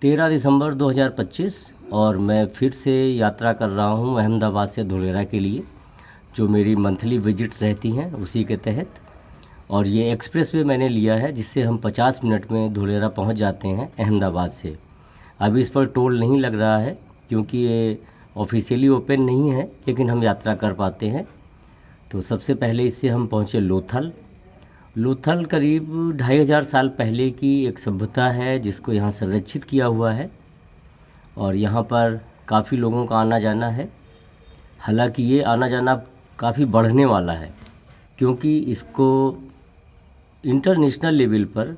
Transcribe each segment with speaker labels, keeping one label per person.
Speaker 1: 13 दिसंबर 2025 और मैं फिर से यात्रा कर रहा हूँ अहमदाबाद से धुलेरा के लिए, जो मेरी मंथली विजिट्स रहती हैं उसी के तहत। और ये एक्सप्रेस वे मैंने लिया है जिससे हम 50 मिनट में धुलेरा पहुँच जाते हैं अहमदाबाद से। अभी इस पर टोल नहीं लग रहा है क्योंकि ये ऑफिशियली ओपन नहीं है, लेकिन हम यात्रा कर पाते हैं। तो सबसे पहले इससे हम पहुँचे लोथल। लोथल करीब 2500 साल पहले की एक सभ्यता है जिसको यहाँ संरक्षित किया हुआ है और यहाँ पर काफ़ी लोगों का आना जाना है। हालांकि ये आना जाना काफ़ी बढ़ने वाला है क्योंकि इसको इंटरनेशनल लेवल पर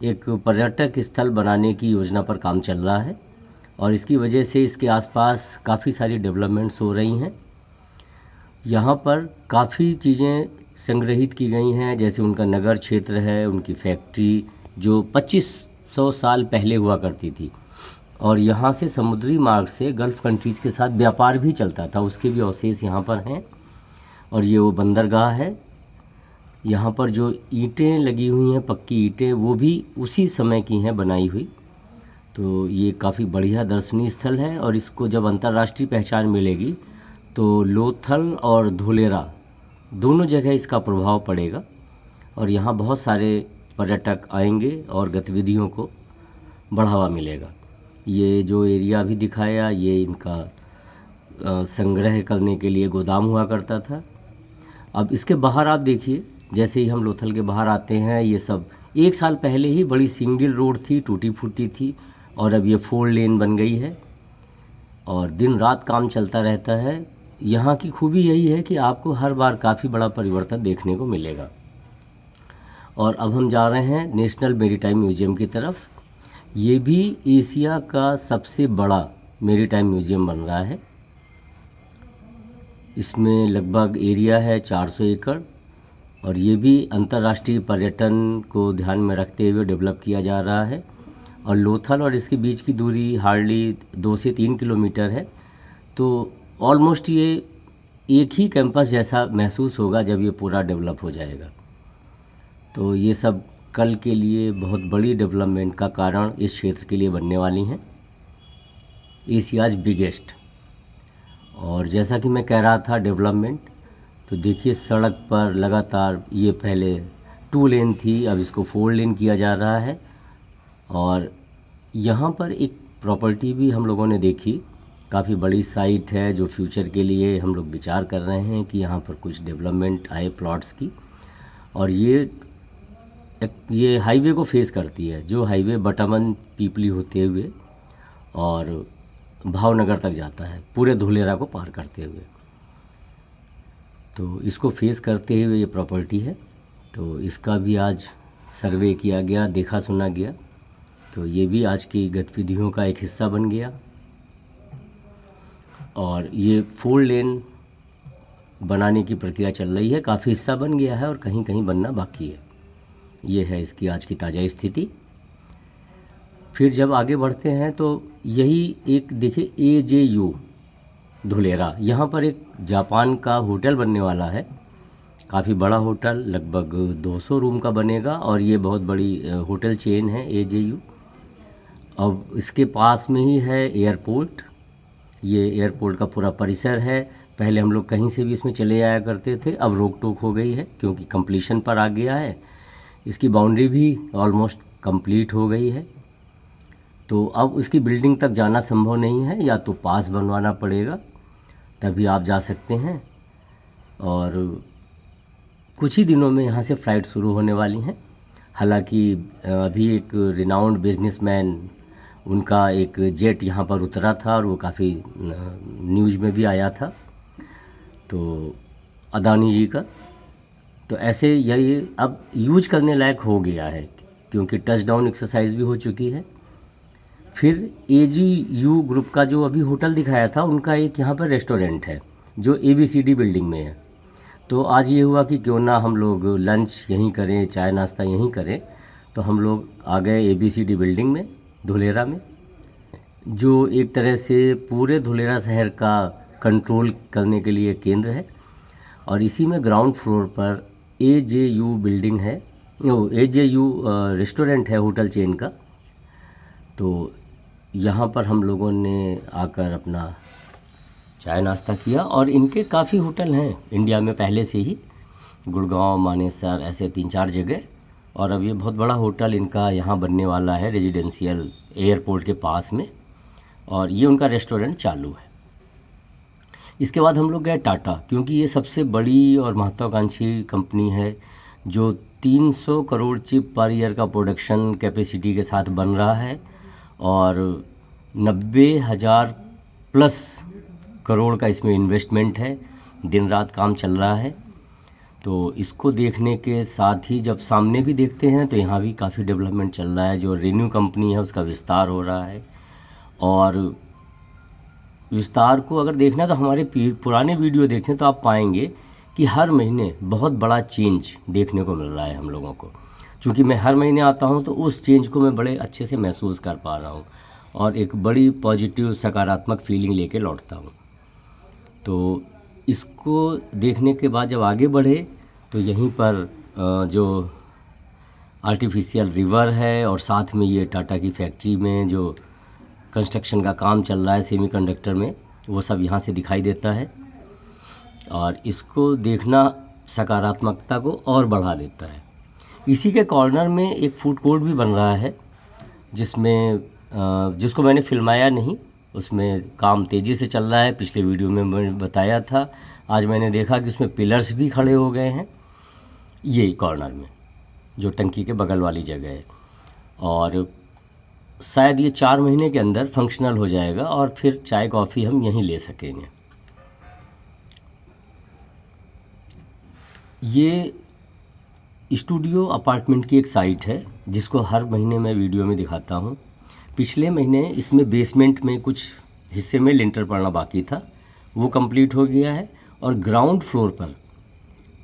Speaker 1: एक पर्यटक स्थल बनाने की योजना पर काम चल रहा है और इसकी वजह से इसके आसपास काफ़ी सारी डेवलपमेंट्स हो रही हैं। यहाँ पर काफ़ी चीज़ें संग्रहित की गई हैं, जैसे उनका नगर क्षेत्र है, उनकी फैक्ट्री जो 2500 साल पहले हुआ करती थी और यहाँ से समुद्री मार्ग से गल्फ़ कंट्रीज़ के साथ व्यापार भी चलता था, उसके भी अवशेष यहाँ पर हैं। और ये वो बंदरगाह है। यहाँ पर जो ईंटें लगी हुई हैं, पक्की ईंटें, वो भी उसी समय की हैं बनाई हुई। तो ये काफ़ी बढ़िया दर्शनीय स्थल है और इसको जब अंतर्राष्ट्रीय पहचान मिलेगी तो लोथल और धुलेरा दोनों जगह इसका प्रभाव पड़ेगा और यहाँ बहुत सारे पर्यटक आएंगे और गतिविधियों को बढ़ावा मिलेगा। ये जो एरिया भी दिखाया, ये इनका संग्रह करने के लिए गोदाम हुआ करता था। अब इसके बाहर आप देखिए, जैसे ही हम लोथल के बाहर आते हैं, ये सब 1 साल पहले ही बड़ी सिंगल रोड थी, टूटी फूटी थी और अब ये 4 लेन बन गई है और दिन रात काम चलता रहता है। यहाँ की खूबी यही है कि आपको हर बार काफ़ी बड़ा परिवर्तन देखने को मिलेगा। और अब हम जा रहे हैं नेशनल मेरीटाइम म्यूजियम की तरफ। ये भी एशिया का सबसे बड़ा मेरीटाइम म्यूजियम बन रहा है। इसमें लगभग एरिया है 400 एकड़ और ये भी अंतर्राष्ट्रीय पर्यटन को ध्यान में रखते हुए डेवलप किया जा रहा है। और लोथल और इसके बीच की दूरी हार्डली 2 से 3 किलोमीटर है। तो ऑलमोस्ट ये एक ही कैंपस जैसा महसूस होगा जब ये पूरा डेवलप हो जाएगा। तो ये सब कल के लिए बहुत बड़ी डेवलपमेंट का कारण इस क्षेत्र के लिए बनने वाली हैं। Asia's biggest. और जैसा कि मैं कह रहा था डेवलपमेंट, तो देखिए सड़क पर लगातार, ये पहले 2 लेन थी, अब इसको 4 लेन किया जा रहा है। और यहाँ पर एक प्रॉपर्टी भी हम लोगों ने देखी, काफ़ी बड़ी साइट है जो फ्यूचर के लिए हम लोग विचार कर रहे हैं कि यहाँ पर कुछ डेवलपमेंट आए प्लॉट्स की। और ये हाईवे को फेस करती है, जो हाईवे बटामन पीपली होते हुए और भावनगर तक जाता है, पूरे धुलेरा को पार करते हुए। तो इसको फेस करते हुए ये प्रॉपर्टी है। तो इसका भी आज सर्वे किया गया, देखा सुना गया। तो ये भी आज की गतिविधियों का एक हिस्सा बन गया। और ये 4 लेन बनाने की प्रक्रिया चल रही है, काफ़ी हिस्सा बन गया है और कहीं कहीं बनना बाकी है। ये है इसकी आज की ताज़ा स्थिति। फिर जब आगे बढ़ते हैं तो यही एक देखिए AJU धुलेरा, यहाँ पर एक जापान का होटल बनने वाला है, काफ़ी बड़ा होटल, लगभग 200 रूम का बनेगा और ये बहुत बड़ी होटल चेन है AJU। अब इसके पास में ही है एयरपोर्ट। ये एयरपोर्ट का पूरा परिसर है। पहले हम लोग कहीं से भी इसमें चले आया करते थे, अब रोक टोक हो गई है क्योंकि कंप्लीशन पर आ गया है। इसकी बाउंड्री भी ऑलमोस्ट कंप्लीट हो गई है। तो अब उसकी बिल्डिंग तक जाना संभव नहीं है, या तो पास बनवाना पड़ेगा तभी आप जा सकते हैं। और कुछ ही दिनों में यहाँ से फ़्लाइट शुरू होने वाली हैं। हालांकि अभी एक रिनाउंड बिजनेसमैन, उनका एक जेट यहाँ पर उतरा था और वो काफ़ी न्यूज़ में भी आया था, तो अदानी जी का। तो ऐसे यही अब यूज करने लायक हो गया है क्योंकि टच डाउन एक्सरसाइज भी हो चुकी है। फिर AJU ग्रुप का जो अभी होटल दिखाया था, उनका एक यहाँ पर रेस्टोरेंट है जो ABCD बिल्डिंग में है। तो आज ये हुआ कि क्यों ना हम लोग लंच यहीं करें, चाय नाश्ता यहीं करें। तो हम लोग आ गए ABCD बिल्डिंग में धुलेरा में, जो एक तरह से पूरे धुलेरा शहर का कंट्रोल करने के लिए केंद्र है। और इसी में ग्राउंड फ्लोर पर AJU बिल्डिंग है, AJU रेस्टोरेंट है होटल चेन का। तो यहाँ पर हम लोगों ने आकर अपना चाय नाश्ता किया। और इनके काफ़ी होटल हैं इंडिया में पहले से ही, गुड़गांव, मानेसर, ऐसे 3-4 जगह। और अब ये बहुत बड़ा होटल इनका यहाँ बनने वाला है रेजिडेंशियल एयरपोर्ट के पास में, और ये उनका रेस्टोरेंट चालू है। इसके बाद हम लोग गए टाटा, क्योंकि ये सबसे बड़ी और महत्वाकांक्षी कंपनी है जो 300 करोड़ चिप पर ईयर का प्रोडक्शन कैपेसिटी के साथ बन रहा है, और 90,000 प्लस करोड़ का इसमें इन्वेस्टमेंट है। दिन रात काम चल रहा है। तो इसको देखने के साथ ही जब सामने भी देखते हैं तो यहाँ भी काफ़ी डेवलपमेंट चल रहा है। जो रेन्यू कंपनी है उसका विस्तार हो रहा है, और विस्तार को अगर देखना है तो हमारे पुराने वीडियो देखें तो आप पाएंगे कि हर महीने बहुत बड़ा चेंज देखने को मिल रहा है हम लोगों को। क्योंकि मैं हर महीने आता हूँ तो उस चेंज को मैं बड़े अच्छे से महसूस कर पा रहा हूँ, और एक बड़ी पॉजिटिव सकारात्मक फीलिंग लेके लौटता हूँ। तो इसको देखने के बाद जब आगे बढ़े तो यहीं पर जो आर्टिफिशियल रिवर है, और साथ में ये टाटा की फैक्ट्री में जो कंस्ट्रक्शन का काम चल रहा है सेमीकंडक्टर में, वो सब यहाँ से दिखाई देता है। और इसको देखना सकारात्मकता को और बढ़ा देता है। इसी के कॉर्नर में एक फूड कोर्ट भी बन रहा है, जिसमें जिसको मैंने फिल्माया नहीं, उसमें काम तेज़ी से चल रहा है। पिछले वीडियो में मैंने बताया था, आज मैंने देखा कि उसमें पिलर्स भी खड़े हो गए हैं, ये कॉर्नर में जो टंकी के बगल वाली जगह है। और शायद ये 4 महीने के अंदर फंक्शनल हो जाएगा, और फिर चाय कॉफ़ी हम यहीं ले सकेंगे। ये स्टूडियो अपार्टमेंट की एक साइट है जिसको हर महीने मैं वीडियो में दिखाता हूँ। पिछले महीने इसमें बेसमेंट में कुछ हिस्से में लिंटर पड़ना बाकी था, वो कंप्लीट हो गया है। और ग्राउंड फ्लोर पर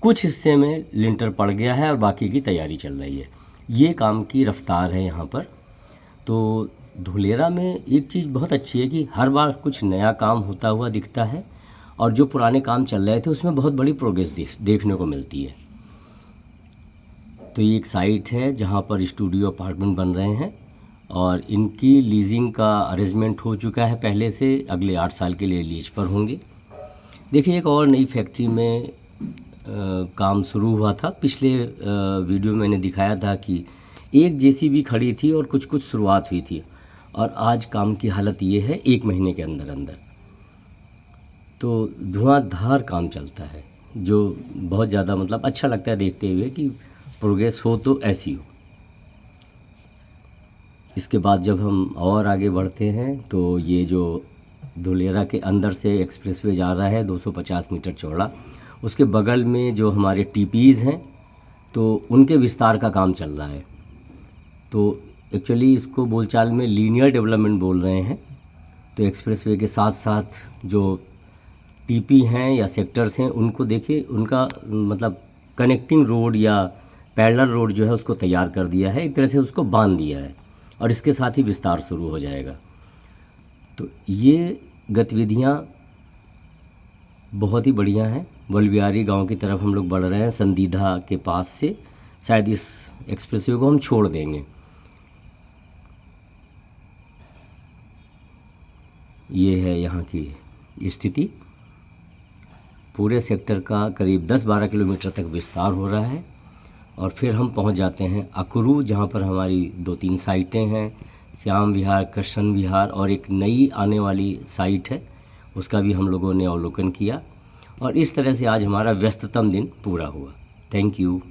Speaker 1: कुछ हिस्से में लिंटर पड़ गया है और बाकी की तैयारी चल रही है। ये काम की रफ्तार है यहाँ पर। तो धुलेरा में एक चीज़ बहुत अच्छी है कि हर बार कुछ नया काम होता हुआ दिखता है, और जो पुराने काम चल रहे थे उसमें बहुत बड़ी प्रोग्रेस देखने को मिलती है। तो ये एक साइट है जहाँ पर स्टूडियो अपार्टमेंट बन रहे हैं, और इनकी लीजिंग का अरेंजमेंट हो चुका है पहले से, अगले 8 साल के लिए लीज पर होंगे। देखिए, एक और नई फैक्ट्री में काम शुरू हुआ था। पिछले वीडियो में मैंने दिखाया था कि एक जेसीबी खड़ी थी और कुछ शुरुआत हुई थी, और आज काम की हालत ये है 1 महीने के अंदर अंदर। तो धुआंधार काम चलता है, जो बहुत ज़्यादा मतलब अच्छा लगता है देखते हुए कि प्रोग्रेस हो तो ऐसी हो। इसके बाद जब हम और आगे बढ़ते हैं तो ये जो धुलेरा के अंदर से एक्सप्रेसवे जा रहा है 250 मीटर चौड़ा, उसके बगल में जो हमारे टीपीज़ हैं तो उनके विस्तार का काम चल रहा है। तो एक्चुअली इसको बोलचाल में लीनियर डेवलपमेंट बोल रहे हैं। तो एक्सप्रेसवे के साथ साथ जो टीपी हैं या सेक्टर्स हैं उनको देखिए, उनका मतलब कनेक्टिंग रोड या पैरेलल रोड जो है उसको तैयार कर दिया है, एक तरह से उसको बांध दिया है, और इसके साथ ही विस्तार शुरू हो जाएगा। तो ये गतिविधियाँ बहुत ही बढ़िया हैं। बलबिहारी गांव की तरफ हम लोग बढ़ रहे हैं, संदीधा के पास से। शायद इस एक्सप्रेसवे को हम छोड़ देंगे। ये है यहाँ की स्थिति। पूरे सेक्टर का करीब 10-12 किलोमीटर तक विस्तार हो रहा है, और फिर हम पहुँच जाते हैं अकरू, जहाँ पर हमारी 2-3 साइटें हैं, श्याम विहार, कृष्ण विहार, और एक नई आने वाली साइट है, उसका भी हम लोगों ने अवलोकन किया। और इस तरह से आज हमारा व्यस्ततम दिन पूरा हुआ। Thank you.